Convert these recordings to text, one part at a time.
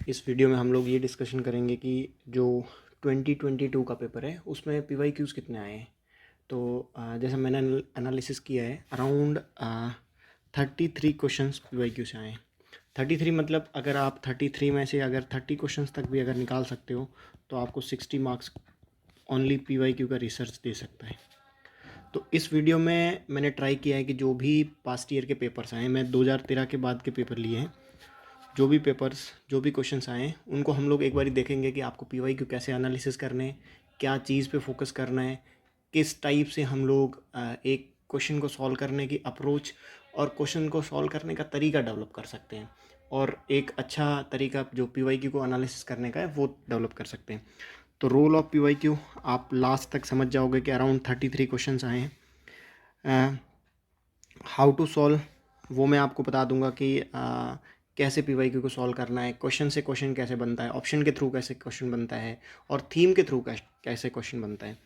इस वीडियो में हम लोग ये डिस्कशन करेंगे कि जो 2022 का पेपर है उसमें पीवाईक्यूज़ कितने आए हैं। तो जैसा मैंने एनालिसिस किया है अराउंड 33 क्वेश्चंस पीवाईक्यू से आए हैं। 33 मतलब अगर आप 33 में से अगर 30 क्वेश्चंस तक भी अगर निकाल सकते हो तो आपको 60 मार्क्स ओनली पीवाईक्यू का रिसर्च दे सकता है। तो इस वीडियो में मैंने ट्राई किया है कि जो भी पास्ट ईयर के पेपर्स आए हैं, मैं 2013 के बाद के पेपर लिए हैं, जो भी पेपर्स जो भी क्वेश्चंस आए हैं उनको हम लोग एक बार देखेंगे कि आपको पीवाईक्यू कैसे एनालिसिस करने हैं, क्या चीज़ पे फोकस करना है, किस टाइप से हम लोग एक क्वेश्चन को सॉल्व करने की अप्रोच और क्वेश्चन को सॉल्व करने का तरीका डेवलप कर सकते हैं और एक अच्छा तरीका जो पीवाईक्यू को एनालिसिस करने का है वो डेवलप कर सकते हैं। तो रोल ऑफ पीवाईक्यू आप लास्ट तक समझ जाओगे कि अराउंड 33 क्वेश्चंस आए हैं। हाउ टू सॉल्व वो मैं आपको बता दूंगा कि कैसे पीवाईक्यू को सॉल्व करना है, क्वेश्चन से क्वेश्चन कैसे बनता है, ऑप्शन के थ्रू कैसे क्वेश्चन बनता है और थीम के थ्रू कैसे क्वेश्चन बनता है।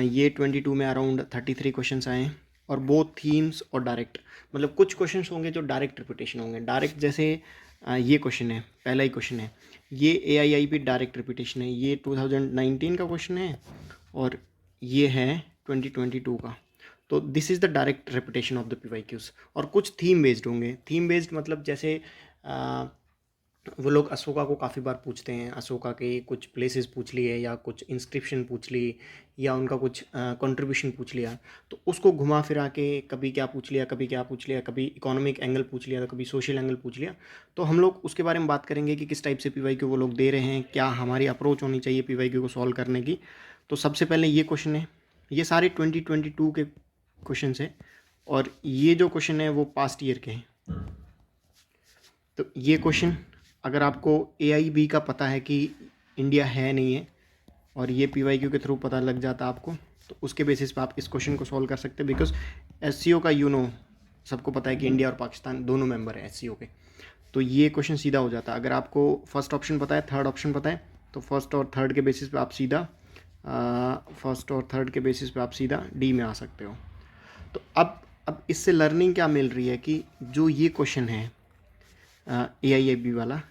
ये 22 में अराउंड 33 क्वेश्चंस आए हैं और बोथ थीम्स और डायरेक्ट, मतलब कुछ क्वेश्चंस होंगे जो डायरेक्ट रिपीटेशन होंगे। डायरेक्ट जैसे ये क्वेश्चन है, पहला ही क्वेश्चन है, ये AIIB डायरेक्ट रिपीटेशन है, ये 2019 का क्वेश्चन है और ये है 2022 का। तो this is the direct reputation of the PYQs. और कुछ थीम बेस्ड होंगे। थीम बेस्ड मतलब जैसे वो लोग अशोका को काफ़ी बार पूछते हैं, अशोका के कुछ प्लेसेस पूछ लिए या कुछ इंस्क्रिप्शन पूछ ली या उनका कुछ कंट्रीब्यूशन पूछ लिया, तो उसको घुमा फिरा के कभी क्या पूछ लिया, कभी क्या पूछ लिया, कभी इकोनॉमिक एंगल पूछ लिया, तो कभी सोशल एंगल पूछ लिया। तो हम लोग उसके बारे में बात करेंगे कि किस टाइप से पीवाईक्यू वो लोग दे रहे हैं, क्या हमारी अप्रोच होनी चाहिए पीवाईक्यू को सॉल्व करने की। तो सबसे पहले ये क्वेश्चन है, ये सारे 2022 के क्वेश्चन है और ये जो क्वेश्चन है वो पास्ट ईयर के हैं। तो ये क्वेश्चन अगर आपको AIB का पता है कि इंडिया है नहीं है और ये पीवाईक्यू के थ्रू पता लग जाता आपको, तो उसके बेसिस पे आप इस क्वेश्चन को सॉल्व कर सकते हैं। बिकॉज SCO का सबको पता है कि इंडिया और पाकिस्तान दोनों मेंबर है SCO के। तो ये क्वेश्चन सीधा हो जाता है। अगर आपको फर्स्ट ऑप्शन पता है, थर्ड ऑप्शन पता है, तो फर्स्ट और थर्ड के बेसिस पे आप सीधा D में आ सकते हो। तो अब इससे लर्निंग क्या मिल रही है कि जो ये क्वेश्चन है AIIB वाला,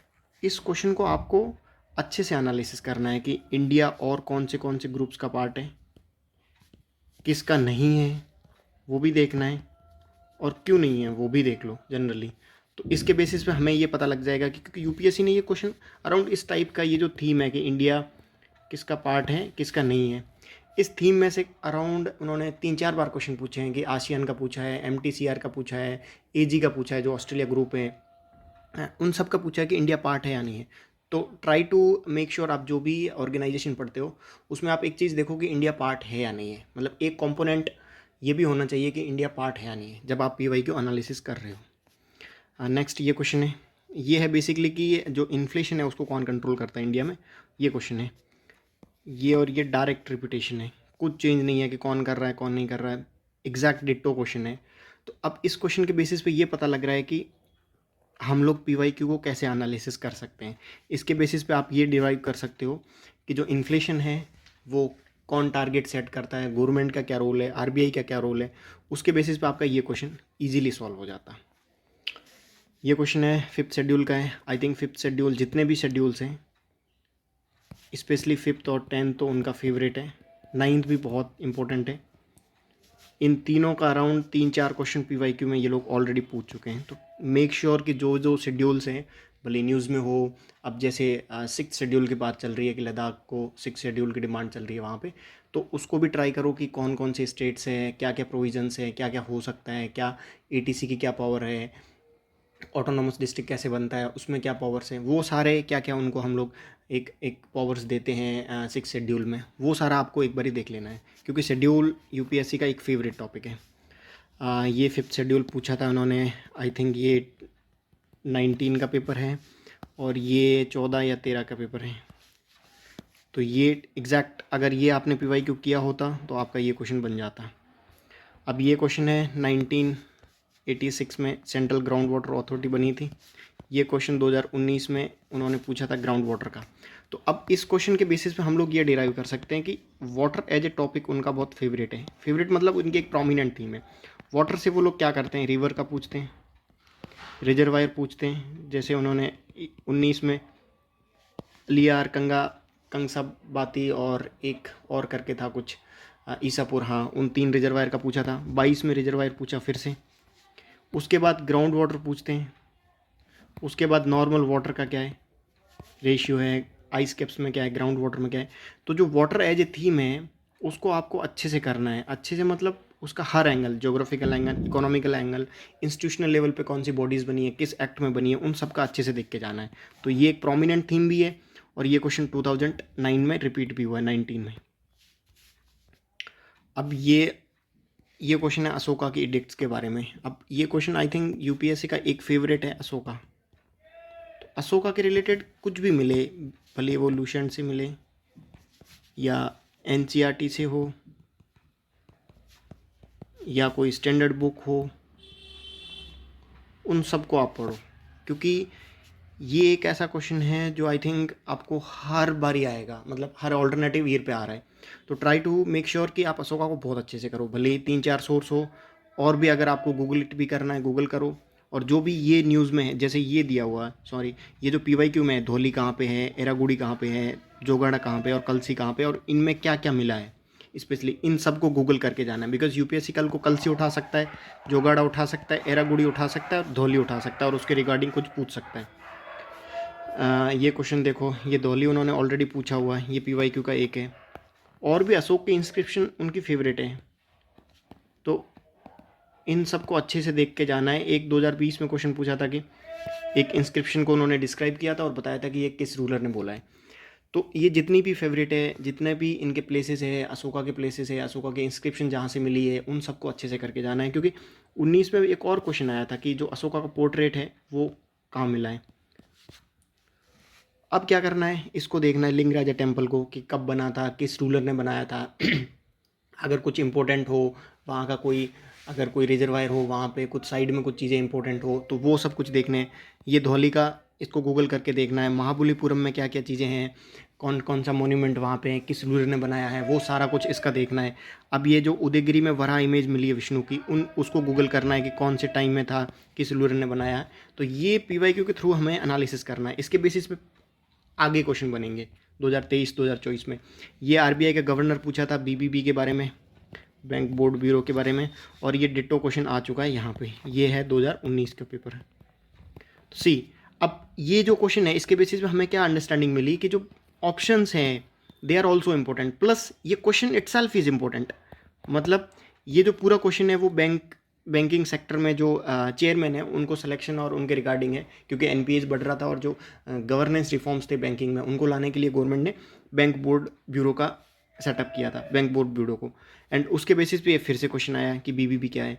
इस क्वेश्चन को आपको अच्छे से एनालिसिस करना है कि इंडिया और कौन से ग्रुप्स का पार्ट है, किसका नहीं है वो भी देखना है और क्यों नहीं है वो भी देख लो जनरली। तो इसके बेसिस पे हमें ये पता लग जाएगा कि क्योंकि UPSC ने ये क्वेश्चन अराउंड इस टाइप का, ये जो थीम है कि इंडिया किसका पार्ट है किसका नहीं है, इस थीम में से अराउंड उन्होंने 3-4 बार क्वेश्चन पूछे हैं कि आसियान का पूछा है, MTCR का पूछा है, AG का पूछा है जो ऑस्ट्रेलिया ग्रुप है, उन सब का पूछा है कि इंडिया पार्ट है या नहीं है। तो ट्राई टू मेक श्योर आप जो भी ऑर्गेनाइजेशन पढ़ते हो उसमें आप एक चीज़ देखो कि इंडिया पार्ट है या नहीं है, मतलब एक कंपोनेंट ये भी होना चाहिए कि इंडिया पार्ट है या नहीं है जब आप पीवाईक्यू एनालिसिस कर रहे हो। नेक्स्ट ये क्वेश्चन है, ये है बेसिकली कि जो इन्फ्लेशन है उसको कौन कंट्रोल करता है इंडिया में, ये क्वेश्चन है। ये और ये डायरेक्ट रिपीटेशन है, कुछ चेंज नहीं है कि कौन कर रहा है कौन नहीं कर रहा है, एग्जैक्ट डिट्टो क्वेश्चन है। तो अब इस क्वेश्चन के बेसिस पे ये पता लग रहा है कि हम लोग पीवाईक्यू को कैसे एनालिसिस कर सकते हैं। इसके बेसिस पे आप ये डिराइव कर सकते हो कि जो इन्फ्लेशन है वो कौन टारगेट सेट करता है, गवर्नमेंट का क्या रोल है, RBI का क्या रोल है, उसके बेसिस पे आपका ये क्वेश्चन ईजिली सॉल्व हो जाता है। ये क्वेश्चन है 5th शेड्यूल का है। आई थिंक 5th शेड्यूल जितने भी शेड्यूल्स हैं, स्पेशली 5th और 10th तो उनका फेवरेट है, 9th भी बहुत इंपॉर्टेंट है। इन तीनों का अराउंड 3-4 क्वेश्चन पीवाईक्यू में ये लोग ऑलरेडी पूछ चुके हैं। तो मेक श्योर कि जो जो शेड्यूल्स हैं भले न्यूज़ में हो, अब जैसे 6th शेड्यूल की बात चल रही है कि लद्दाख को 6th शेड्यूल की डिमांड चल रही है वहाँ पे, तो उसको भी ट्राई करो कि कौन कौन से स्टेट्स हैं, क्या क्या प्रोविजंस है, क्या क्या हो सकता है, क्या ATC की क्या पावर है, ऑटोनॉमस डिस्ट्रिक्ट कैसे बनता है, उसमें क्या पावर्स हैं, वो सारे क्या क्या उनको हम लोग एक एक पावर्स देते हैं 6th शेड्यूल में, वो सारा आपको एक बार ही देख लेना है क्योंकि शेड्यूल UPSC का एक फेवरेट टॉपिक है। ये 5th शेड्यूल पूछा था उन्होंने, आई थिंक ये 19 का पेपर है और ये 14 या 13 का पेपर है। तो ये एग्जैक्ट अगर ये आपने पीवाईक्यू किया होता तो आपका ये क्वेश्चन बन जाता। अब ये क्वेश्चन है 1986 में सेंट्रल ग्राउंड वाटर अथॉरिटी बनी थी। ये क्वेश्चन 2019 में उन्होंने पूछा था ग्राउंड वाटर का। तो अब इस क्वेश्चन के बेसिस पे हम लोग ये डिराइव कर सकते हैं कि वाटर एज ए टॉपिक उनका बहुत फेवरेट है। फेवरेट मतलब उनकी एक प्रोमिनेंट थीम है। वाटर से वो लोग क्या करते हैं, रिवर का पूछते हैं, रिजर्वायर पूछते हैं, जैसे उन्होंने 19 में लियार कंगा कंसा बाती और एक और करके था कुछ, ईसापुर, हाँ, उन 3 रिजर्वायर का पूछा था। 22 में रिजर्वायर पूछा फिर से। उसके बाद ग्राउंड वाटर पूछते हैं। उसके बाद नॉर्मल वाटर का क्या है रेशियो है, आइस कैप्स में क्या है, ग्राउंड वाटर में क्या है। तो जो वाटर एज ए थीम है उसको आपको अच्छे से करना है। अच्छे से मतलब उसका हर angle, geographical angle, economical angle, institutional level पे कौन सी बॉडीज़ बनी है, किस एक्ट में बनी है, उन सब का अच्छे से देख के जाना है। तो ये एक प्रोमिनेंट थीम भी है और ये क्वेश्चन 2009 में रिपीट भी हुआ है, 19 में। अब ये क्वेश्चन है अशोका की एडिक्ट्स के बारे में। अब ये क्वेश्चन आई थिंक यूपीएससी का एक फेवरेट है, अशोका। तो अशोका के रिलेटेड कुछ भी मिले, भले एवोल्यूशन से मिले या एनसीईआरटी से हो या कोई स्टैंडर्ड बुक हो, उन सबको आप पढ़ो, क्योंकि ये एक ऐसा क्वेश्चन है जो आई थिंक आपको हर बारी आएगा, मतलब हर ऑल्टरनेटिव ईयर पे आ रहा है। तो ट्राई टू मेक श्योर कि आप अशोका को बहुत अच्छे से करो, भले ही 3-4 सोर्स हो, और भी अगर आपको गूगल इट भी करना है गूगल करो। और जो भी ये न्यूज़ में है, जैसे ये दिया हुआ है, सॉरी, ये जो पीवाईक्यू में है, धौली कहाँ पे है, एरागुड़ी कहाँ पे है, जोगाड़ा कहाँ पे और कलसी कहाँ पे, और इनमें क्या क्या मिला है, स्पेशली इन सब को गूगल करके जाना है। बिकॉज यूपीएससी कल को कलसी उठा सकता है, जोगाड़ा उठा सकता है, एरागुड़ी उठा सकता है और धौली उठा सकता है और उसके रिगार्डिंग कुछ पूछ सकता है। ये क्वेश्चन देखो, ये धौली उन्होंने ऑलरेडी पूछा हुआ है, ये पीवाईक्यू का एक है। और भी अशोक की इंस्क्रिप्शन उनकी फेवरेट है, तो इन सबको अच्छे से देख के जाना है। एक 2020 में क्वेश्चन पूछा था कि एक इंस्क्रिप्शन को उन्होंने डिस्क्राइब किया था और बताया था कि ये किस रूलर ने बोला है। तो ये जितनी भी फेवरेट है, जितने भी इनके प्लेसेस है, अशोका के प्लेसेस है, अशोका के इंस्क्रिप्शन जहाँ से मिली है, उन सबको अच्छे से करके जाना है। क्योंकि 19 में एक और क्वेश्चन आया था कि जो अशोका का पोर्ट्रेट है वो कहाँ मिला है। अब क्या करना है, इसको देखना है लिंगराजा टेम्पल को कि कब बना था, किस रूलर ने बनाया था। अगर कुछ इंपॉर्टेंट हो वहाँ का, कोई अगर कोई रिजर्वायर हो वहाँ पे, कुछ साइड में कुछ चीज़ें इंपॉर्टेंट हो, तो वो सब कुछ देखने हैं। ये धौली का, इसको गूगल करके देखना है। महाबलीपुरम में क्या क्या चीज़ें हैं, कौन कौन सा मोन्यूमेंट वहाँ पे है, किस रूलर ने बनाया है, वो सारा कुछ इसका देखना है। अब ये जो उदयगिरी में वराह इमेज मिली है विष्णु की, उसको गूगल करना है कि कौन से टाइम में था, किस रूलर ने बनाया है। तो ये पीवाईक्यू के थ्रू हमें एनालिसिस करना है। इसके बेसिस पे आगे क्वेश्चन बनेंगे 2023-2024 में। ये आरबीआई का गवर्नर पूछा था, बीबीबी के बारे में, बैंक बोर्ड ब्यूरो के बारे में, और ये डिट्टो क्वेश्चन आ चुका है यहाँ पे। ये है 2019 का पेपर है। तो सी, अब ये जो क्वेश्चन है इसके बेसिस पे हमें क्या अंडरस्टैंडिंग मिली कि जो ऑप्शंस हैं they are also important, plus ये क्वेश्चन इटसेल्फ इज इम्पोर्टेंट। मतलब ये जो पूरा क्वेश्चन है वो बैंकिंग सेक्टर में जो चेयरमैन है उनको सिलेक्शन और उनके रिगार्डिंग है, क्योंकि एनपीएस बढ़ रहा था और जो गवर्नेंस रिफॉर्म्स थे बैंकिंग में उनको लाने के लिए गवर्नमेंट ने बैंक बोर्ड ब्यूरो का सेटअप किया था, बैंक बोर्ड ब्यूरो को। एंड उसके बेसिस पे फिर से क्वेश्चन आया कि बीबीबी क्या है।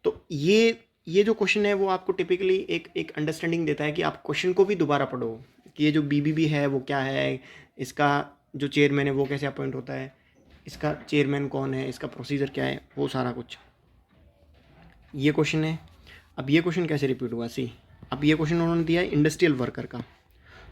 तो ये जो क्वेश्चन है वो आपको टिपिकली एक एक अंडरस्टैंडिंग देता है कि आप क्वेश्चन को भी दोबारा पढ़ो कि ये जो बीबीबी है वो क्या है, इसका जो चेयरमैन है वो कैसे अपॉइंट होता है, इसका चेयरमैन कौन है, इसका प्रोसीजर क्या है, वो सारा कुछ ये क्वेश्चन है। अब ये क्वेश्चन कैसे रिपीट हुआ, सी, अब ये क्वेश्चन उन्होंने दिया है इंडस्ट्रियल वर्कर का।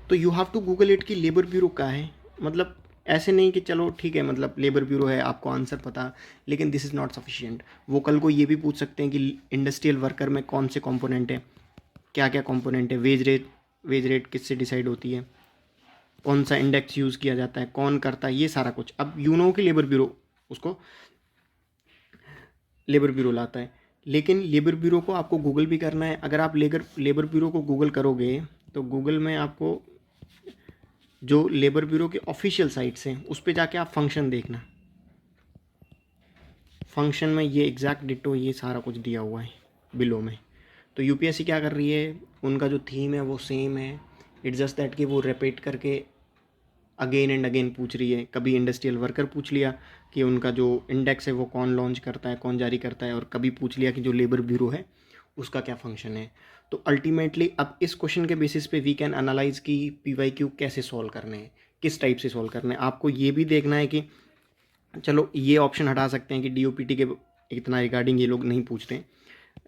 तो you have to Google it कि लेबर ब्यूरो का है। मतलब ऐसे नहीं कि चलो ठीक है, मतलब लेबर ब्यूरो है, आपको आंसर पता, लेकिन दिस इज़ नॉट सफिशिएंट। वो कल को ये भी पूछ सकते हैं कि इंडस्ट्रियल वर्कर में कौन से कंपोनेंट है, क्या क्या कंपोनेंट है, वेज रेट किससे डिसाइड होती है, कौन सा इंडेक्स यूज़ किया जाता है, कौन करता है, ये सारा कुछ। अब यू नो कि लेबर ब्यूरो उसको लेबर ब्यूरो लाता है, लेकिन लेबर ब्यूरो को आपको गूगल भी करना है। अगर आप लेबर ब्यूरो को गूगल करोगे तो गूगल में आपको जो लेबर ब्यूरो के ऑफिशियल साइट्स हैं उस पर जाके आप फंक्शन देखना। फंक्शन में ये एग्जैक्ट डिटो ये सारा कुछ दिया हुआ है बिलो में। तो यूपीएससी क्या कर रही है, उनका जो थीम है वो सेम है, इट्स जस्ट दैट कि वो रिपीट करके अगेन एंड अगेन पूछ रही है। कभी इंडस्ट्रियल वर्कर पूछ लिया कि उनका जो इंडेक्स है वो कौन लॉन्च करता है, कौन जारी करता है, और कभी पूछ लिया कि जो लेबर ब्यूरो है उसका क्या फंक्शन है। तो अल्टीमेटली अब इस क्वेश्चन के बेसिस पे वी कैन एनालाइज कि पीवाईक्यू कैसे सॉल्व करने हैं, किस टाइप से सॉल्व करने हैं। आपको ये भी देखना है कि चलो ये ऑप्शन हटा सकते हैं कि डीओपीटी के इतना रिगार्डिंग ये लोग नहीं पूछते हैं।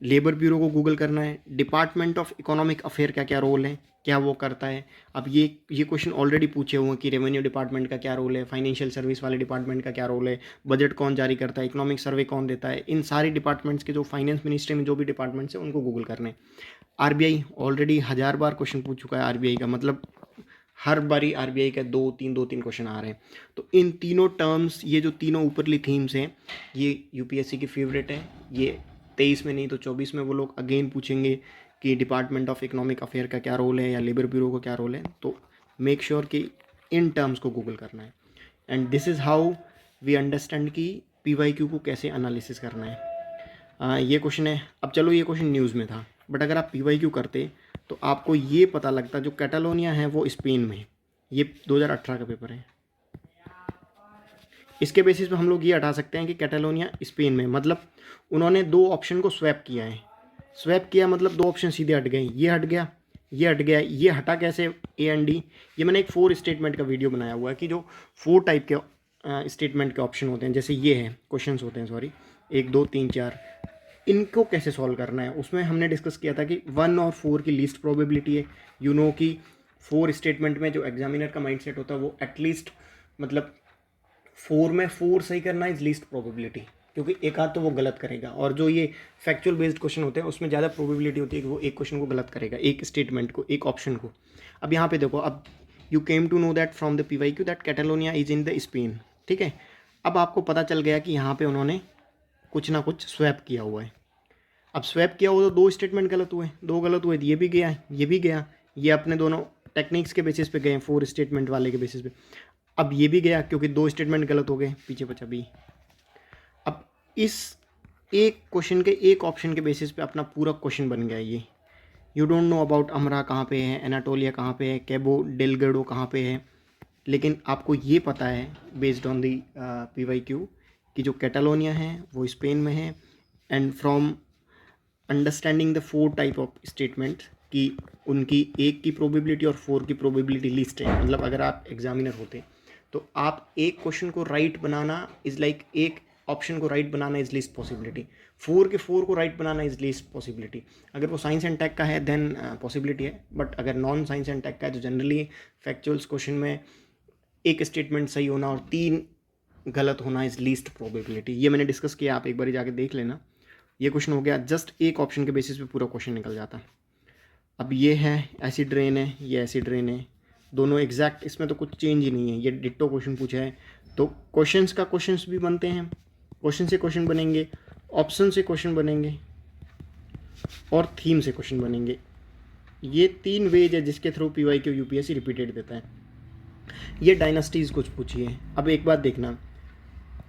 लेबर ब्यूरो को गूगल करना है, डिपार्टमेंट ऑफ इकोनॉमिक अफेयर का क्या रोल है, क्या वो करता है। अब ये क्वेश्चन ऑलरेडी पूछे हुए हैं कि रेवेन्यू डिपार्टमेंट का क्या रोल है, फाइनेंशियल सर्विस वाले डिपार्टमेंट का क्या रोल है, बजट कौन जारी करता है, इकोनॉमिक सर्वे कौन देता है। इन सारे डिपार्टमेंट्स के जो फाइनेंस मिनिस्ट्री में जो भी डिपार्टमेंट्स हैं उनको गूगल करने। आरबीआई ऑलरेडी 1000 बार क्वेश्चन पूछ चुका है आरबीआई का, मतलब हर बारी आरबीआई का दो तीन क्वेश्चन आ रहे हैं। तो इन तीनों टर्म्स, ये जो तीनों ऊपरली थीम्स हैं, ये यूपीएससी की फेवरेट है। ये 23 में नहीं तो 24 में वो लोग अगेन पूछेंगे कि डिपार्टमेंट ऑफ इकोनॉमिक अफेयर का क्या रोल है या लेबर ब्यूरो का क्या रोल है। तो मेक श्योर कि इन टर्म्स को गूगल करना है। And this is how we understand कि पीवाईक्यू को कैसे एनालिसिस करना है। ये क्वेश्चन है। अब चलो, ये क्वेश्चन न्यूज़ में था, बट अगर आप पीवाईक्यू करते तो आपको ये पता लगता जो कैटालोनिया है वो स्पेन में है। ये 2018 का पेपर है। इसके बेसिस पे हम लोग ये हटा सकते हैं कि कैटालोनिया स्पेन में, मतलब उन्होंने दो ऑप्शन को स्वैप किया है। स्वैप किया मतलब दो ऑप्शन सीधे हट गए, ये हट गया, ये हट गया। ये हटा कैसे? A and D. ये मैंने एक 4 स्टेटमेंट का वीडियो बनाया हुआ है कि जो 4 टाइप के स्टेटमेंट के ऑप्शन होते हैं, जैसे ये है क्वेश्चन होते हैं, सॉरी 1 2 3 4, इनको कैसे सॉल्व करना है उसमें हमने डिस्कस किया था कि 1 और 4 की लीस्ट प्रोबेबिलिटी है। यू नो कि 4 स्टेटमेंट में जो एग्जामिनर का माइंडसेट होता है वो एटलीस्ट, मतलब 4 में 4 सही करना इज लीस्ट प्रोबेबिलिटी, क्योंकि एक आध तो वो गलत करेगा। और जो ये फैक्चुअल बेस्ड क्वेश्चन होते हैं उसमें ज़्यादा प्रोबेबिलिटी होती है कि वो एक क्वेश्चन को गलत करेगा, एक स्टेटमेंट को, एक ऑप्शन को। अब यहाँ पे देखो, अब you came to know that from the PYQ that Catalonia is in the Spain. ठीक है, अब आपको पता चल गया कि यहाँ पे उन्होंने कुछ ना कुछ स्वैप किया हुआ है। अब स्वैप किया हुआ तो दो स्टेटमेंट गलत हुए, दो गलत हुए, ये भी गया, ये भी गया। ये अपने दोनों टेक्निक्स के बेसिस पे गए, 4 स्टेटमेंट वाले के बेसिस पे। अब ये भी गया क्योंकि दो स्टेटमेंट गलत हो गए, पीछे बचा बी। अब इस एक क्वेश्चन के एक ऑप्शन के बेसिस पे अपना पूरा क्वेश्चन बन गया ये। यू डोंट नो अबाउट अमरा कहाँ पे है, एनाटोलिया कहाँ पे है, कैबो डेलगडो कहाँ पे है, लेकिन आपको ये पता है बेस्ड ऑन दी पीवाईक्यू कि जो कैटालोनिया है वो स्पेन में है। And from understanding the 4 type of statement कि उनकी एक की प्रोबेबिलिटी और 4 की प्रोबेबिलिटी लिस्ट है। मतलब अगर आप एग्जामिनर होते तो आप एक क्वेश्चन को राइट बनाना इज़ लाइक, एक ऑप्शन को right banana is least possibility, 4 के 4 को right banana is least possibility. अगर वो साइंस एंड टेक का है देन पॉसिबिलिटी है, बट अगर नॉन साइंस एंड टेक का है तो जनरली फैक्चुअल्स क्वेश्चन में एक स्टेटमेंट सही होना और 3 गलत होना इज़ लीस्ट प्रोबेबिलिटी। ये मैंने डिस्कस किया, आप एक बार जाके देख लेना। ये क्वेश्चन हो गया, जस्ट एक ऑप्शन के बेसिस पे पूरा क्वेश्चन निकल जाता। अब ये है ऐसी ड्रेन है, ये ऐसी ड्रेन है, दोनों एग्जैक्ट, इसमें तो कुछ चेंज ही नहीं है। ये डिट्टो क्वेश्चन पूछा है, तो क्वेश्चंस का क्वेश्चंस भी बनते हैं, क्वेश्चन से क्वेश्चन बनेंगे, ऑप्शन से क्वेश्चन बनेंगे और थीम से क्वेश्चन बनेंगे। ये 3 वेज है जिसके थ्रू पीवाईक्यू यूपीएससी रिपीटेड देता है। ये डायनास्टीज़ कुछ पूछी है। अब एक बात देखना,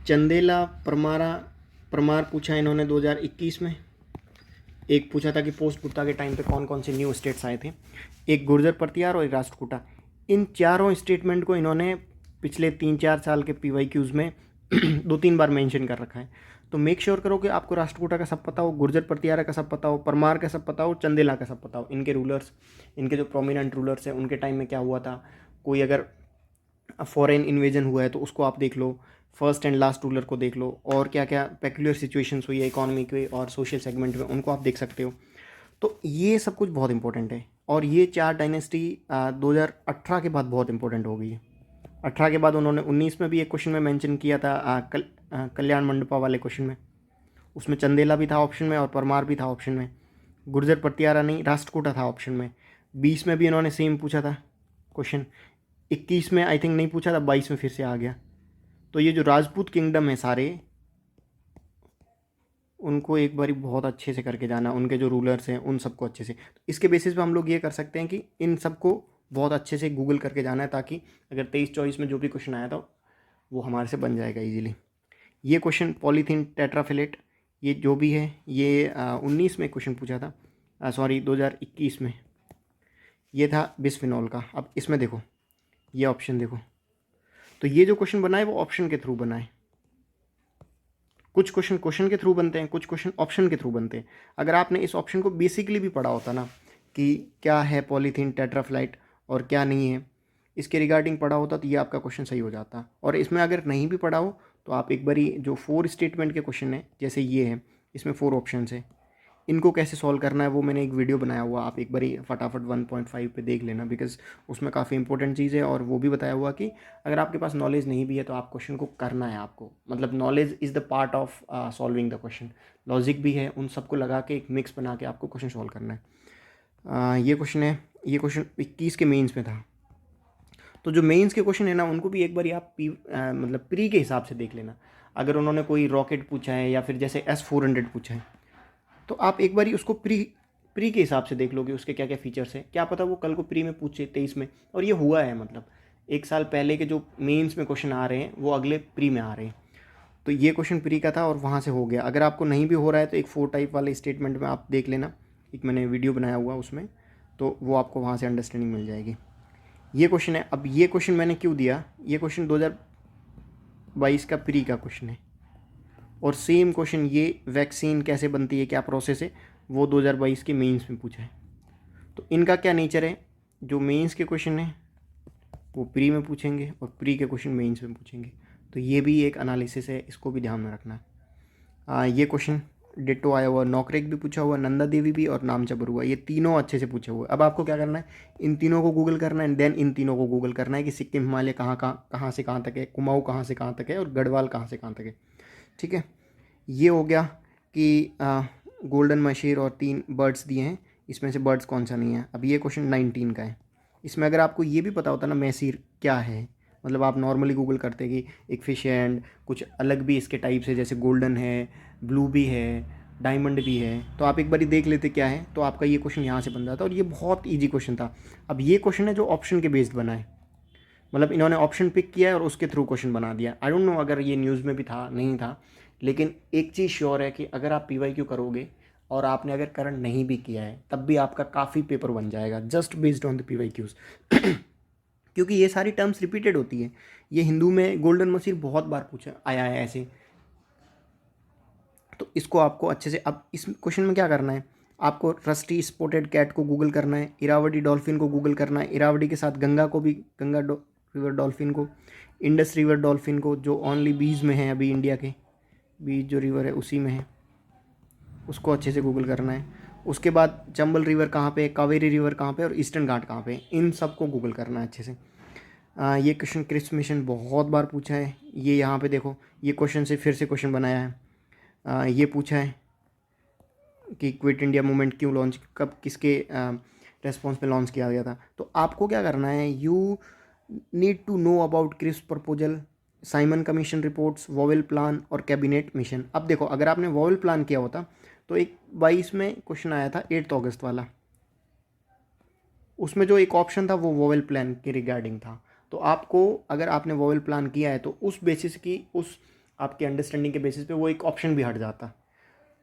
चंदेला परमार पूछा इन्होंने 2021 में। एक पूछा था कि पोस्ट गुप्ता के टाइम पे कौन कौन से न्यू स्टेट्स आए थे, एक गुर्जर प्रतिहार और एक राष्ट्रकूटा। इन चारों स्टेटमेंट को इन्होंने पिछले 3-4 साल के पीवाईक्यूज़ में 2-3 बार मेंशन कर रखा है। तो मेक श्योर करो कि आपको राष्ट्रकूटा का सब पता हो, गुर्जर प्रतिहार का सब पता हो, परमार का सब पता हो, चंदेला का सब पता हो। इनके रूलर्स, इनके जो प्रोमिनेंट रूलर्स हैं उनके टाइम में क्या हुआ था, कोई अगर फॉरेन इन्वेजन हुआ है तो उसको आप देख लो, फर्स्ट एंड लास्ट रूलर को देख लो, और क्या क्या पेक्युलर सिचुएशंस हुई है इकोनॉमी के और सोशल सेगमेंट में, उनको आप देख सकते हो। तो ये सब कुछ बहुत इंपॉर्टेंट है। और ये 4 डायनेस्टी 2018 के बाद बहुत इंपॉर्टेंट हो गई है। 18 के बाद उन्होंने 19 में भी एक क्वेश्चन में मेंशन किया था, कल्याण मंडपा वाले क्वेश्चन में, उसमें चंदेला भी था ऑप्शन में और परमार भी था ऑप्शन में, गुर्जर प्रतिहारा नहीं, राष्ट्रकूटा था ऑप्शन में। 20 में भी इन्होंने सेम पूछा था क्वेश्चन, 21 में आई थिंक नहीं पूछा था, 22 में फिर से आ गया। तो ये जो राजपूत किंगडम है सारे, उनको एक बारी बहुत अच्छे से करके जाना, उनके जो रूलर्स हैं उन सबको अच्छे से। तो इसके बेसिस पे हम लोग ये कर सकते हैं कि इन सबको बहुत अच्छे से गूगल करके जाना है, ताकि अगर 23-24 में जो भी क्वेश्चन आया था वो हमारे से बन जाएगा इजीली। ये क्वेश्चन पॉलीथीन टेट्राफिलेट, ये जो भी है, ये 19 में क्वेश्चन पूछा था, सॉरी 2021 में, ये था बिस्फिनॉल का। अब इसमें देखो, ये ऑप्शन देखो, तो ये जो क्वेश्चन बना है वो ऑप्शन के थ्रू बना है। कुछ क्वेश्चन क्वेश्चन के थ्रू बनते हैं, कुछ क्वेश्चन ऑप्शन के थ्रू बनते हैं। अगर आपने इस ऑप्शन को बेसिकली भी पढ़ा होता ना कि क्या है पॉलीथीन टेट्राफ्लाइट और क्या नहीं है, इसके रिगार्डिंग पढ़ा होता तो ये आपका क्वेश्चन सही हो जाता। और इसमें अगर नहीं भी पढ़ा हो तो आप एक बारी जो 4 स्टेटमेंट के क्वेश्चन है, जैसे ये है, इसमें 4 ऑप्शन है, इनको कैसे सॉल्व करना है वो मैंने एक वीडियो बनाया हुआ, आप एक बारी फटाफट 1.5 पे देख लेना, बिकॉज उसमें काफ़ी इंपॉर्टेंट चीज़ है। और वो भी बताया हुआ कि अगर आपके पास नॉलेज नहीं भी है तो आप क्वेश्चन को करना है आपको, मतलब knowledge is the part of solving the question, logic भी है, उन सबको लगा के एक मिक्स बना के आपको क्वेश्चन सॉल्व करना है। ये क्वेश्चन है, ये क्वेश्चन 21 के मेंस में था। तो जो मेंस के क्वेश्चन है ना उनको भी एक बार आप मतलब प्री के हिसाब से देख लेना। अगर उन्होंने कोई रॉकेट पूछा है या फिर जैसे S-400 पूछा है तो आप एक बार उसको प्री के हिसाब से देख लोगे उसके क्या क्या फीचर्स है, क्या पता वो कल को प्री में पूछे 23 में। और ये हुआ है, मतलब 1 साल पहले के जो मेंस में क्वेश्चन आ रहे हैं वो अगले प्री में आ रहे हैं। तो ये क्वेश्चन प्री का था और वहाँ से हो गया। अगर आपको नहीं भी हो रहा है तो एक 4 टाइप वाले स्टेटमेंट में आप देख लेना, एक मैंने वीडियो बनाया हुआ उसमें, तो वो आपको वहाँ से अंडरस्टैंडिंग मिल जाएगी। ये क्वेश्चन है। अब ये क्वेश्चन मैंने क्यों दिया, ये क्वेश्चन 2022 का प्री का क्वेश्चन है और सेम क्वेश्चन ये वैक्सीन कैसे बनती है, क्या प्रोसेस है, वो 2022 के मेंस में पूछा है। तो इनका क्या नेचर है, जो मेंस के क्वेश्चन है वो प्री में पूछेंगे और प्री के क्वेश्चन मेंस में पूछेंगे। तो ये भी एक एनालिसिस है, इसको भी ध्यान में रखना। ये क्वेश्चन डिट्टो आया हुआ, नौकरेक भी पूछा हुआ, नंदा देवी भी और नामचा बरुआ, ये तीनों अच्छे से पूछे हुए। अब आपको क्या करना है, इन तीनों को गूगल करना है, देन इन तीनों को गूगल करना है कि सिक्किम हिमालय कहाँ से कहाँ तक है, कुमाऊँ कहाँ से कहाँ तक है और गढ़वाल कहाँ से कहाँ तक है। ठीक है, ये हो गया कि गोल्डन मशीर और 3 बर्ड्स दिए हैं, इसमें से बर्ड्स कौन सा नहीं है। अब ये क्वेश्चन 19 का है। इसमें अगर आपको ये भी पता होता ना मैसीर क्या है, मतलब आप नॉर्मली गूगल करते कि एक फिश एंड कुछ अलग भी इसके टाइप्स है, जैसे गोल्डन है, ब्लू भी है, डायमंड भी है, तो आप एक बार देख लेते क्या है, तो आपका ये क्वेश्चन यहाँ से बन जाता। और ये बहुत ईजी क्वेश्चन था। अब ये क्वेश्चन है जो ऑप्शन के बेस्ड बना है, मतलब इन्होंने ऑप्शन पिक किया है और उसके थ्रू क्वेश्चन बना दिया। आई डोंट नो अगर ये न्यूज़ में भी था नहीं था, लेकिन एक चीज़ श्योर है कि अगर आप PYQ करोगे और आपने अगर करंट नहीं भी किया है तब भी आपका काफ़ी पेपर बन जाएगा just based on the PYQs क्योंकि ये सारी टर्म्स रिपीटेड होती है। ये हिंदू में गोल्डन मसीह बहुत बार पूछा आया है ऐसे, तो इसको आपको अच्छे से। अब इस क्वेश्चन में क्या करना है, आपको रस्टी स्पॉटेड कैट को गूगल करना है, इरावदी डॉल्फिन को गूगल करना है, इरावदी के साथ गंगा को भी, गंगा रिवर डॉल्फिन को, इंडस रिवर डॉल्फिन को जो ओनली बीज में है, अभी इंडिया के बीज जो रिवर है उसी में है, उसको अच्छे से गूगल करना है। उसके बाद चंबल रिवर कहाँ पे है, कावेरी रिवर कहाँ पे है और ईस्टर्न घाट कहाँ पे है, इन सब को गूगल करना है अच्छे से। ये क्वेश्चन क्रिप्स मिशन बहुत बार पूछा है। ये यहाँ पे देखो, ये क्वेश्चन से फिर से क्वेश्चन बनाया है। ये पूछा है कि क्विट इंडिया मूवमेंट क्यों लॉन्च, कब, किसके रेस्पॉन्स पे लॉन्च किया गया था। तो आपको क्या करना है, you need to know about Cripps proposal, Simon commission reports, Wavell plan और कैबिनेट मिशन। अब देखो, अगर आपने वोवेल प्लान किया होता तो एक 22 में क्वेश्चन आया था 8 अगस्त वाला, उसमें जो एक ऑप्शन था वो वोवेल प्लान के रिगार्डिंग था। तो आपको, अगर आपने वोवेल प्लान किया है तो उस बेसिस की, उस आपकी अंडरस्टैंडिंग के बेसिस पे वो एक ऑप्शन भी हट जाता।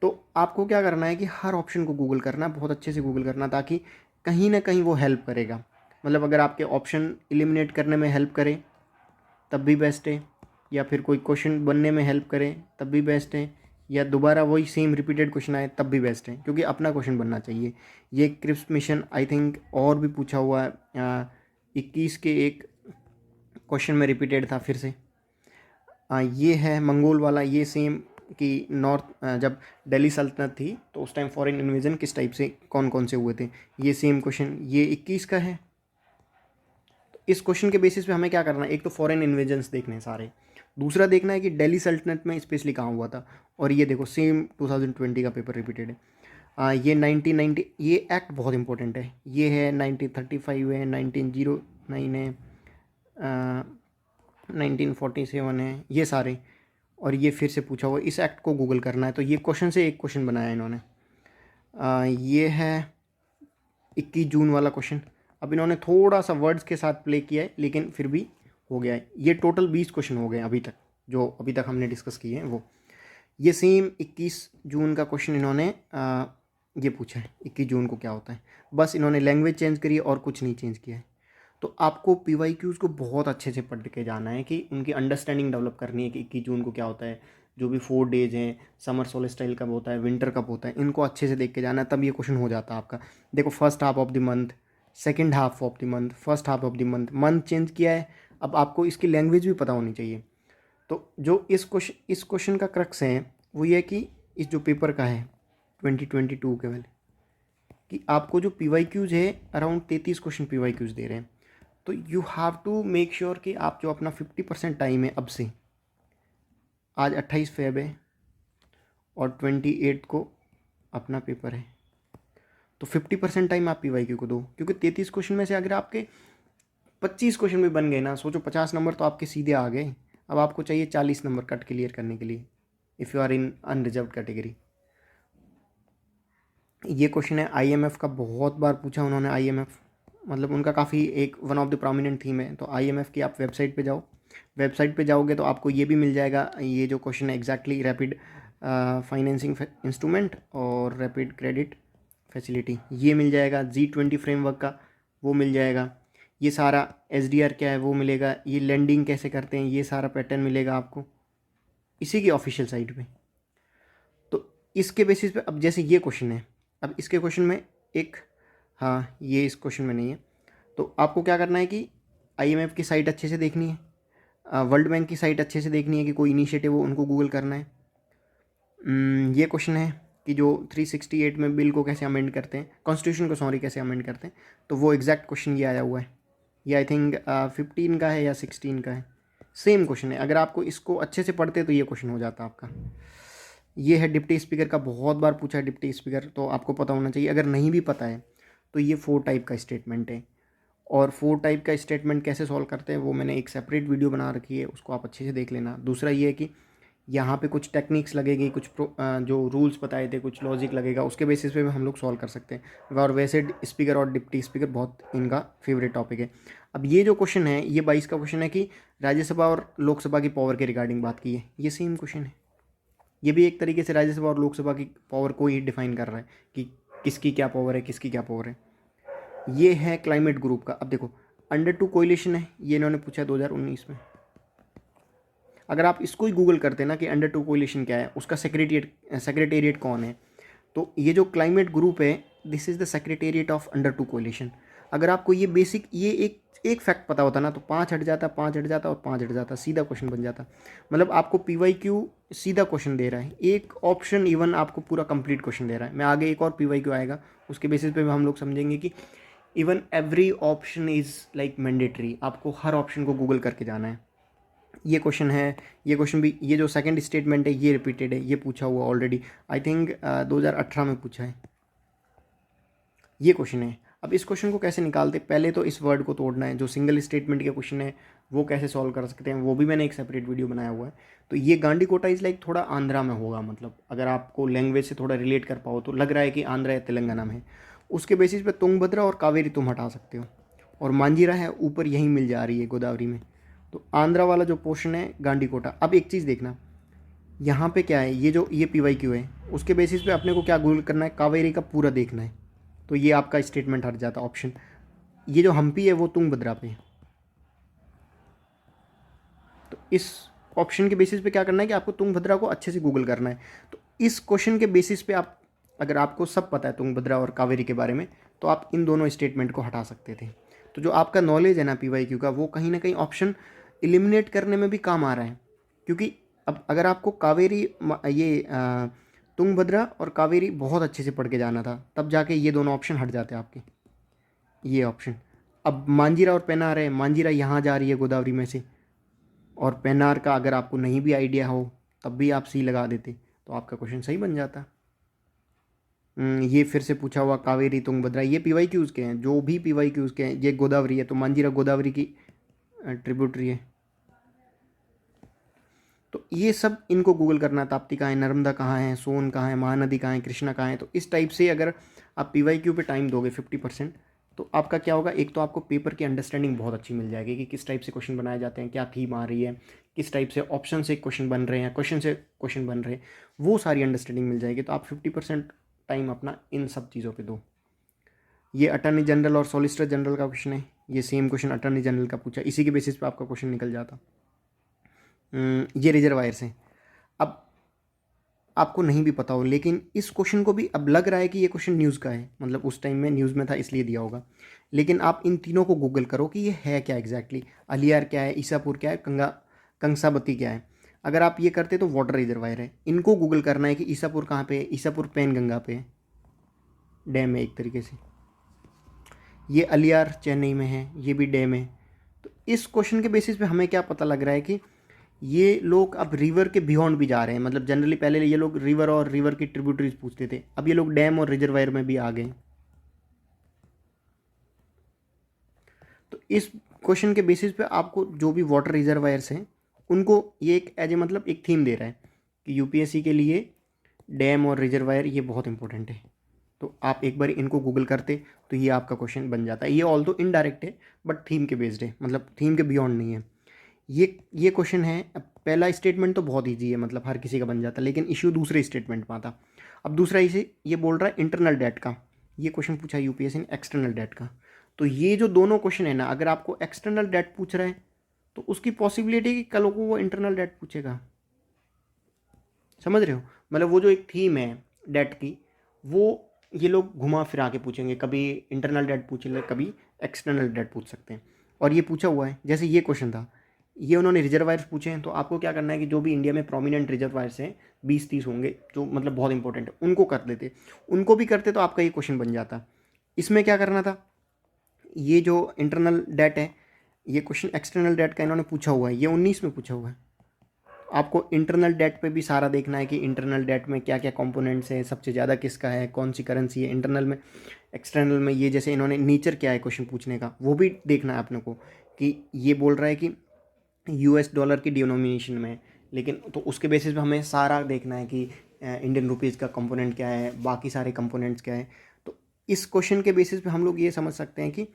तो आपको क्या करना है कि हर ऑप्शन को गूगल करना, बहुत अच्छे से गूगल करना, ताकि कहीं ना कहीं वो हेल्प करेगा। मतलब अगर आपके ऑप्शन एलिमिनेट करने में हेल्प करे तब भी बेस्ट है, या फिर कोई क्वेश्चन बनने में हेल्प करे तब भी बेस्ट है, या दोबारा वही सेम रिपीटेड क्वेश्चन आए तब भी बेस्ट है, क्योंकि अपना क्वेश्चन बनना चाहिए। ये क्रिप्स मिशन आई थिंक और भी पूछा हुआ है, 21 के एक क्वेश्चन में रिपीटेड था फिर से। ये है मंगोल वाला, ये सेम कि नॉर्थ, जब दिल्ली सल्तनत थी तो उस टाइम फॉरेन इन्वेजन किस टाइप से कौन कौन से हुए थे, ये सेम क्वेश्चन ये 21 का है। तो इस क्वेश्चन के बेसिस पे हमें क्या करना है, एक तो फॉरेन इन्वेजन्स देखने हैं सारे, दूसरा देखना है कि दिल्ली सल्तनत में स्पेशली कहाँ हुआ था। और ये देखो सेम 2020 का पेपर रिपीटेड है। ये 1990, ये एक्ट बहुत इंपॉर्टेंट है, ये है 1935 है, 1909 है, 1947 है, ये सारे। और ये फिर से पूछा हुआ, इस एक्ट को गूगल करना है। तो ये क्वेश्चन से एक क्वेश्चन बनाया इन्होंने। ये है 21 जून वाला क्वेश्चन। अब इन्होंने थोड़ा सा वर्ड्स के साथ प्ले किया है लेकिन फिर भी हो गया है। ये टोटल 20 क्वेश्चन हो गए अभी तक, जो अभी तक हमने डिस्कस किए हैं वो। ये सेम 21 जून का क्वेश्चन इन्होंने ये पूछा है, 21 जून को क्या होता है। बस इन्होंने लैंग्वेज चेंज करी है और कुछ नहीं चेंज किया है। तो आपको PYQs को बहुत अच्छे से पढ़ के जाना है कि उनकी अंडरस्टैंडिंग डेवलप करनी है कि 21 जून को क्या होता है, जो भी 4 डेज हैं, समर सोलेस्टाइल कब होता है, विंटर कब होता है, इनको अच्छे से देख के जाना है, तब ये क्वेश्चन हो जाता है आपका। देखो, first half of the month, second half of the month, first half of the month, month change किया है। अब आपको इसकी लैंग्वेज भी पता होनी चाहिए। तो जो इस क्वेश्चन का क्रक्स है वो ये है कि इस जो पेपर का है 2022 के वाले, कि आपको जो PYQs है अराउंड 33 क्वेश्चन PYQs दे रहे हैं। तो you have to make sure कि आप जो अपना 50% टाइम है अब से, आज 28 फेब है और 28 को अपना पेपर है, तो 50% टाइम आप PYQ को दो, क्योंकि 33 क्वेश्चन में से अगर आपके 25 क्वेश्चन भी बन गए ना, सोचो 50 नंबर तो आपके सीधे आ गए। अब आपको चाहिए 40 नंबर कट क्लियर करने के लिए if you are in unreserve category. ये क्वेश्चन है आईएमएफ का, बहुत बार पूछा उन्होंने आईएमएफ, मतलब उनका काफ़ी एक one of the prominent theme है। तो आईएमएफ की आप वेबसाइट पे जाओ, वेबसाइट पे जाओगे तो आपको ये भी मिल जाएगा, ये जो क्वेश्चन है एग्जैक्टली रैपिड फाइनेंसिंग इंस्ट्रूमेंट और रैपिड क्रेडिट फैसिलिटी ये मिल जाएगा। G20 फ्रेमवर्क का वो मिल जाएगा, ये सारा SDR क्या है वो मिलेगा, ये लेंडिंग कैसे करते हैं ये सारा पैटर्न मिलेगा आपको इसी की ऑफिशियल साइट पे। तो इसके बेसिस पे अब जैसे ये क्वेश्चन है, अब इसके क्वेश्चन में एक, हाँ ये इस क्वेश्चन में नहीं है, तो आपको क्या करना है कि IMF की साइट अच्छे से देखनी है, वर्ल्ड बैंक की साइट अच्छे से देखनी है कि कोई इनिशिएटिव हो उनको गूगल करना है। ये क्वेश्चन है कि जो 368 में बिल को कैसे अमेंड करते हैं, कॉन्स्टिट्यूशन को सॉरी कैसे अमेंड करते हैं, तो वो एग्जैक्ट क्वेश्चन ये आया हुआ है। ये आई थिंक 15 का है या 16 का है, सेम क्वेश्चन है। अगर आपको इसको अच्छे से पढ़ते तो ये क्वेश्चन हो जाता आपका। ये है डिप्टी स्पीकर का, बहुत बार पूछा है डिप्टी स्पीकर, तो आपको पता होना चाहिए। अगर नहीं भी पता है तो ये 4 टाइप का स्टेटमेंट है, और 4 टाइप का स्टेटमेंट कैसे सॉल्व करते हैं वो मैंने एक सेपरेट वीडियो बना रखी है, उसको आप अच्छे से देख लेना। दूसरा ये है कि यहाँ पे कुछ टेक्निक्स लगेगी, कुछ जो रूल्स बताए थे, कुछ लॉजिक लगेगा, उसके बेसिस पे भी हम लोग सॉल्व कर सकते हैं। और वैसे स्पीकर और डिप्टी स्पीकर बहुत इनका फेवरेट टॉपिक है। अब ये जो क्वेश्चन है ये 22 का क्वेश्चन है कि राज्यसभा और लोकसभा की पावर के रिगार्डिंग बात की है, ये सेम क्वेश्चन है। ये भी एक तरीके से राज्यसभा और लोकसभा की पावर को ही डिफाइन कर रहा है कि किसकी क्या पावर है, किसकी क्या पावर है। ये है क्लाइमेट ग्रुप का। अब देखो अंडर 2 कोलिशन है, ये इन्होंने पूछा 2019 में। अगर आप इसको ही गूगल करते ना कि अंडर 2 कोलिशन क्या है, उसका सेक्रेटेरिएट कौन है, तो ये जो क्लाइमेट ग्रुप है this is the secretariat of under 2 coalition. अगर आपको ये बेसिक ये एक फैक्ट पता होता ना तो 5 हट जाता, 5 हट जाता और 5 हट जाता, सीधा क्वेश्चन बन जाता। मतलब आपको PYQ सीधा क्वेश्चन दे रहा है, एक ऑप्शन इवन आपको पूरा कंप्लीट क्वेश्चन दे रहा है। मैं आगे एक और PYQ आएगा, उसके बेसिस पे हम लोग समझेंगे कि even every option is like mandatory, आपको हर ऑप्शन को गूगल करके जाना है। ये क्वेश्चन है, ये क्वेश्चन भी, ये जो सेकंड स्टेटमेंट है ये रिपीटेड है, ये पूछा हुआ ऑलरेडी, आई थिंक 2018 में पूछा है ये क्वेश्चन है। अब इस क्वेश्चन को कैसे निकालते, पहले तो इस वर्ड को तोड़ना है। जो सिंगल स्टेटमेंट के क्वेश्चन है वो कैसे सॉल्व कर सकते हैं वो भी मैंने एक सेपरेट वीडियो बनाया हुआ है। तो ये गांडीकोटा इज़ लाइक थोड़ा आंध्रा में होगा, मतलब अगर आपको लैंग्वेज से थोड़ा रिलेट कर पाओ तो लग रहा है कि आंध्रा या तेलंगाना में है। उसके बेसिस पे तुंगभद्रा और कावेरी तुम हटा सकते हो, और मांजीरा है ऊपर यहीं मिल जा रही है गोदावरी में। तो आंध्रा वाला जो पोर्शन है गांडीकोटा। अब एक चीज़ देखना, यहाँ पे क्या है, ये PYQ है, उसके बेसिस पे अपने को क्या गूगल करना है, कावेरी का पूरा देखना है। तो ये आपका स्टेटमेंट हट जाता ऑप्शन। ये जो हम्पी है वो तुंगभद्रा पे है। तो इस ऑप्शन के बेसिस पे क्या करना है कि आपको तुंगभद्रा को अच्छे से गूगल करना है। तो इस क्वेश्चन के बेसिस पे आप, अगर आपको सब पता है तुंगभद्रा और कावेरी के बारे में, तो आप इन दोनों स्टेटमेंट को हटा सकते थे। तो जो आपका नॉलेज है ना PYQ का, वो कहीं ना कहीं ऑप्शन एलिमिनेट करने में भी काम आ रहा है। क्योंकि अब अगर आपको कावेरी तुंगभद्रा और कावेरी बहुत अच्छे से पढ़ के जाना था, तब जाके ये दोनों ऑप्शन हट जाते आपके, ये ऑप्शन। अब मांजीरा और पेनार है, मांजीरा यहाँ जा रही है गोदावरी में से, और पेनार का अगर आपको नहीं भी आइडिया हो तब भी आप सी लगा देते तो आपका क्वेश्चन सही बन जाता। ये फिर से पूछा हुआ कावेरी तुंगभद्रा, ये PYQs के हैं, जो भी PYQs के हैं। ये गोदावरी है तो मांजीरा गोदावरी की ट्रिब्यूटरी है। तो ये सब इनको गूगल करना, ताप्ती कहाँ है, नर्मदा कहाँ है, सोन कहाँ है, महानदी कहाँ है, कृष्णा कहाँ है। तो इस टाइप से अगर आप PYQ पे टाइम दोगे 50%, तो आपका क्या होगा, एक तो आपको पेपर की अंडरस्टैंडिंग बहुत अच्छी मिल जाएगी कि किस टाइप से क्वेश्चन बनाए जाते हैं, क्या थीम आ रही है, किस टाइप से ऑप्शन से क्वेश्चन बन रहे हैं, क्वेश्चन से क्वेश्चन बन रहे हैं, वो सारी अंडरस्टैंडिंग मिल जाएगी। तो आप 50% टाइम अपना इन सब चीज़ों पे दो। ये अटर्नी जनरल और सॉलिसिटर जनरल का क्वेश्चन है, ये सेम क्वेश्चन अटर्नी जनरल का पूछा, इसी के बेसिस पे आपका क्वेश्चन निकल जाता। ये रिजर्वायर्स हैं। अब आपको नहीं भी पता हो, लेकिन इस क्वेश्चन को भी अब लग रहा है कि ये क्वेश्चन न्यूज़ का है, मतलब उस टाइम में न्यूज़ में था इसलिए दिया होगा। लेकिन आप इन तीनों को गूगल करो कि ये है क्या एग्जैक्टली, अलियार क्या है, ईसापुर क्या है, कंसाबती क्या है। अगर आप ये करते तो वाटर रिजर्वायर है। इनको गूगल करना है कि ईसापुर कहाँ पे है, ईसापुर पैन गंगा पे है, डैम है एक तरीके से। ये अलियार चेन्नई में है, ये भी डैम है। तो इस क्वेश्चन के बेसिस पे हमें क्या पता लग रहा है कि ये लोग अब रिवर के बियॉन्ड भी जा रहे हैं। मतलब जनरली पहले ये लोग रिवर और रिवर की ट्रिब्यूटरीज पूछते थे, अब ये लोग डैम और रिजर्वायर में भी आ गए। तो इस क्वेश्चन के बेसिस पे आपको जो भी वाटर रिजर्वायर्स हैं उनको ये एक एज ए मतलब एक थीम दे रहा है कि यूपीएससी के लिए डैम और रिजर्वायर ये बहुत इंपॉर्टेंट है। तो आप एक बार इनको गूगल करते तो ये आपका क्वेश्चन बन जाता है। ये ऑल तो इनडायरेक्ट है बट थीम के बेस्ड है, मतलब थीम के बियॉन्ड नहीं है। ये क्वेश्चन है। अब पहला स्टेटमेंट तो बहुत ईजी है, मतलब हर किसी का बन जाता है, लेकिन इश्यू दूसरे स्टेटमेंट में आता। अब दूसरा इसे ये बोल रहा है इंटरनल डेट का, ये क्वेश्चन पूछा यूपीएससी ने एक्सटर्नल डेट का। तो ये जो दोनों क्वेश्चन है ना, अगर आपको एक्सटर्नल डेट पूछ रहा है तो उसकी पॉसिबिलिटी है कि कल को वो इंटरनल डेट पूछेगा। समझ रहे हो? मतलब वो जो एक थीम है डेट की, वो ये लोग घुमा फिरा के पूछेंगे, कभी इंटरनल डेट पूछ ले, कभी एक्सटर्नल डेट पूछ सकते हैं। और ये पूछा हुआ है, जैसे ये क्वेश्चन था, ये उन्होंने रिजर्वायर्स पूछे हैं। तो आपको क्या करना है कि जो भी इंडिया में प्रोमिनेंट रिजर्वायर्स हैं 20-30 होंगे जो मतलब बहुत इंपॉर्टेंट है, उनको कर देते। उनको भी करते तो आपका ये क्वेश्चन बन जाता। इसमें क्या करना था, ये जो इंटरनल डेट है, ये क्वेश्चन एक्सटर्नल डेट का इन्होंने पूछा हुआ है, ये 19 में पूछा हुआ है। आपको इंटरनल डेट पे भी सारा देखना है कि इंटरनल डेट में क्या क्या कंपोनेंट्स हैं, सबसे ज़्यादा किसका है, कौन सी करेंसी है इंटरनल में। एक्सटर्नल में ये जैसे इन्होंने नेचर क्या है क्वेश्चन पूछने का, वो भी देखना है अपने को कि ये बोल रहा है कि यूएस डॉलर की डिनोमिनेशन में, लेकिन तो उसके बेसिस पे हमें सारा देखना है कि इंडियन रुपीज़ का कंपोनेंट क्या है, बाकी सारे कंपोनेंट्स क्या है। तो इस क्वेश्चन के बेसिस पे हम लोग ये समझ सकते हैं कि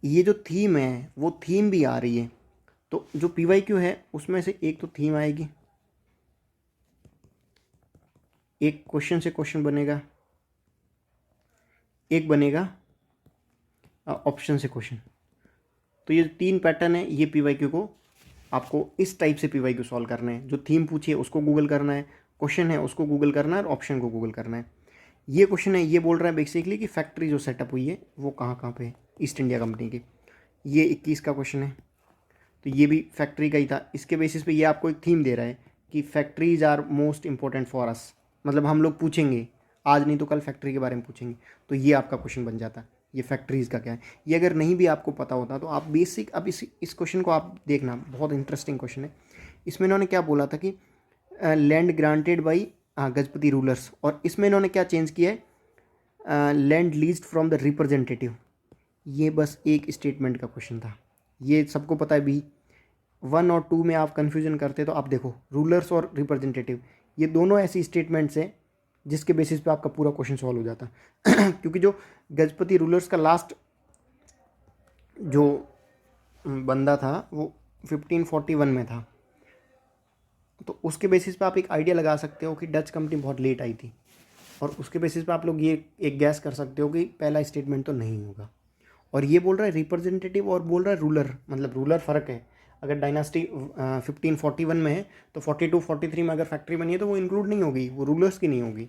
ये जो थीम है वो थीम भी आ रही है। तो जो पीवाईक्यू है उसमें से एक तो थीम आएगी, एक क्वेश्चन से क्वेश्चन बनेगा, एक बनेगा ऑप्शन से क्वेश्चन। तो ये 3 पैटर्न है, ये पीवाईक्यू को आपको इस टाइप से पीवाईक्यू सॉल्व करना है। जो थीम पूछी है उसको गूगल करना है, क्वेश्चन है उसको गूगल करना है, और ऑप्शन को गूगल करना है। ये क्वेश्चन है, ये बोल रहा है बेसिकली कि फैक्ट्री जो सेटअप हुई है वो कहाँ कहाँ पे है, ईस्ट इंडिया कंपनी की। ये 21 का क्वेश्चन है, तो ये भी फैक्ट्री का ही था। इसके बेसिस पे ये आपको एक थीम दे रहा है कि factories are most important for us, मतलब हम लोग पूछेंगे आज नहीं तो कल फैक्ट्री के बारे में पूछेंगे। तो ये आपका क्वेश्चन बन जाता है, ये फैक्ट्रीज़ का क्या है। ये अगर नहीं भी आपको पता होता तो आप बेसिक, अब इस क्वेश्चन को आप देखना, बहुत इंटरेस्टिंग क्वेश्चन है। इसमें इन्होंने क्या बोला था कि land granted by Gajapati rulers, और इसमें इन्होंने क्या चेंज किया है, land leased from the representative. ये बस एक स्टेटमेंट का क्वेश्चन था, ये सबको पता है। भी 1 और 2 में आप कन्फ्यूजन करते तो आप देखो, रूलर्स और रिप्रेजेंटेटिव ये दोनों ऐसी स्टेटमेंट्स हैं जिसके बेसिस पे आपका पूरा क्वेश्चन सॉल्व हो जाता क्योंकि जो गजपति रूलर्स का लास्ट जो बंदा था वो 1541 में था। तो उसके बेसिस पे आप एक आइडिया लगा सकते हो कि डच कंपनी बहुत लेट आई थी, और उसके बेसिस पे आप लोग ये एक गैस कर सकते हो कि पहला स्टेटमेंट तो नहीं होगा। और ये बोल रहा है रिप्रेजेंटेटिव और बोल रहा है रूलर, मतलब रूलर फ़र्क है। अगर डायनास्टी 1541 में है तो 42-43 में अगर फैक्ट्री बनी है तो वो इंक्लूड नहीं होगी, वो रूलर्स की नहीं होगी।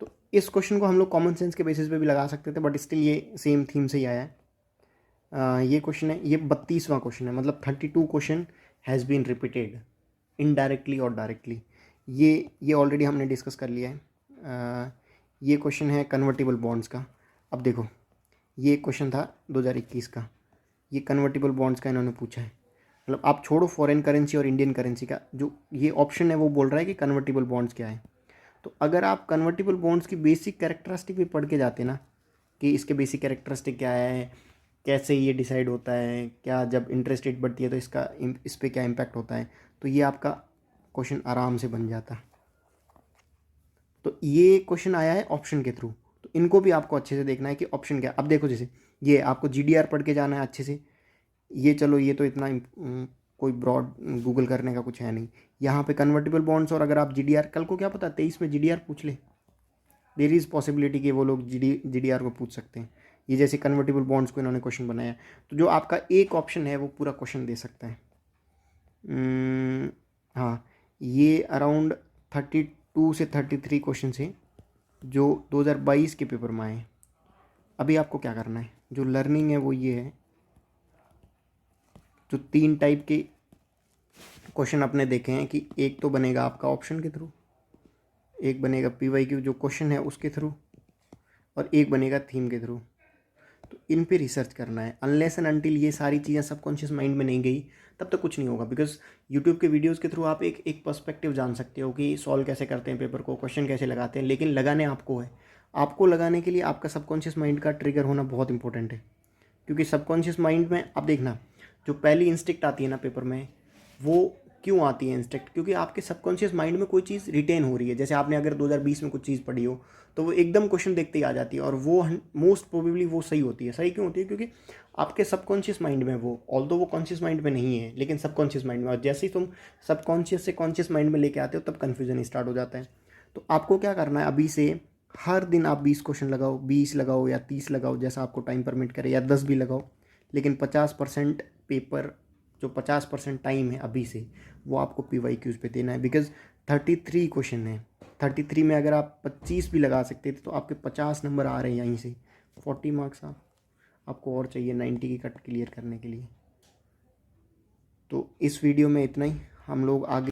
तो इस क्वेश्चन को हम लोग कॉमन सेंस के बेसिस पे भी लगा सकते थे, बट स्टिल ये सेम थीम से ही आया है। ये क्वेश्चन है, ये 32वां क्वेश्चन है, मतलब 32 question has been repeated indirectly और डायरेक्टली। ये ऑलरेडी हमने डिस्कस कर लिया है। ये क्वेश्चन है कन्वर्टिबल बॉन्ड्स का। अब देखो, ये क्वेश्चन था 2021 का, ये कन्वर्टिबल बॉन्ड्स का इन्होंने पूछा है। मतलब आप छोड़ो फॉरेन करेंसी और इंडियन करेंसी का, जो ये ऑप्शन है वो बोल रहा है कि कन्वर्टिबल बॉन्ड्स क्या है। तो अगर आप कन्वर्टिबल बॉन्ड्स की बेसिक कैरेक्टरिस्टिक भी पढ़ के जाते ना कि इसके बेसिक कैरेक्टरिस्टिक क्या है, कैसे ये डिसाइड होता है, क्या जब इंटरेस्ट रेट बढ़ती है तो इस पर क्या इम्पैक्ट होता है, तो ये आपका क्वेश्चन आराम से बन जाता। तो ये क्वेश्चन आया है ऑप्शन के थ्रू, तो इनको भी आपको अच्छे से देखना है कि ऑप्शन क्या। अब देखो, जैसे ये आपको जीडीआर पढ़ के जाना है अच्छे से। ये चलो, ये तो इतना कोई ब्रॉड गूगल करने का कुछ है नहीं। यहाँ पे कन्वर्टिबल बॉन्ड्स, और अगर आप जीडीआर, कल को क्या पता 23 में जीडीआर पूछ ले, देयर इज़ पॉसिबिलिटी कि वो लोग जीडीआर को पूछ सकते हैं। ये जैसे कन्वर्टिबल बॉन्ड्स को इन्होंने क्वेश्चन बनाया, तो जो आपका एक ऑप्शन है वो पूरा क्वेश्चन दे सकता है। हाँ, ये अराउंड 32 से 33 क्वेश्चन है जो 2022 के पेपर में आए। अभी आपको क्या करना है, जो लर्निंग है वो ये है, जो 3 टाइप के क्वेश्चन आपने देखे हैं कि एक तो बनेगा आपका ऑप्शन के थ्रू, एक बनेगा पीवाईक्यू जो क्वेश्चन है उसके थ्रू, और एक बनेगा थीम के थ्रू। तो इन पे रिसर्च करना है। अनलेस एंड अनटिल ये सारी चीज़ें सबकॉन्शियस माइंड में नहीं गई तब तक कुछ नहीं होगा। बिकॉज यूट्यूब के वीडियोस के थ्रू आप एक पर्सपेक्टिव जान सकते हो कि सॉल्व कैसे करते हैं पेपर को, क्वेश्चन कैसे लगाते हैं, लेकिन लगाने आपको है। आपको लगाने के लिए आपका सबकॉन्शियस माइंड का ट्रिगर होना बहुत इंपॉर्टेंट है, क्योंकि सबकॉन्शियस माइंड में आप देखना, जो पहली इंस्टिक्ट आती है ना पेपर में, वो क्यों आती है इंस्टिक्ट? क्योंकि आपके सबकॉन्शियस माइंड में कोई चीज़ रिटेन हो रही है। जैसे आपने अगर 2020 में कुछ चीज़ पढ़ी हो तो वो एकदम क्वेश्चन देखते ही आ जाती है, और वो मोस्ट प्रोबेबली वो सही होती है। सही क्यों होती है? क्योंकि आपके सबकॉन्शियस माइंड में वो, ऑल्दो वो कॉन्शियस माइंड में नहीं है, लेकिन सबकॉन्शियस माइंड में, और जैसे ही तुम सबकॉन्शियस से कॉन्शियस माइंड में लेके आते हो तब कन्फ्यूजन स्टार्ट हो जाता है। तो आपको क्या करना है, अभी से हर दिन आप 20 क्वेश्चन लगाओ, 20 लगाओ या 30 लगाओ, जैसा आपको टाइम परमिट करे, या 10 भी लगाओ, लेकिन 50% पेपर, जो 50% टाइम है अभी से, वो आपको PYQs पे देना है। बिकॉज 33 क्वेश्चन है, 33 में अगर आप 25 भी लगा सकते थे तो आपके 50 नंबर आ रहे हैं यहीं से, 40 मार्क्स आपको और चाहिए 90 की कट क्लियर करने के लिए। तो इस वीडियो में इतना ही, हम लोग आगे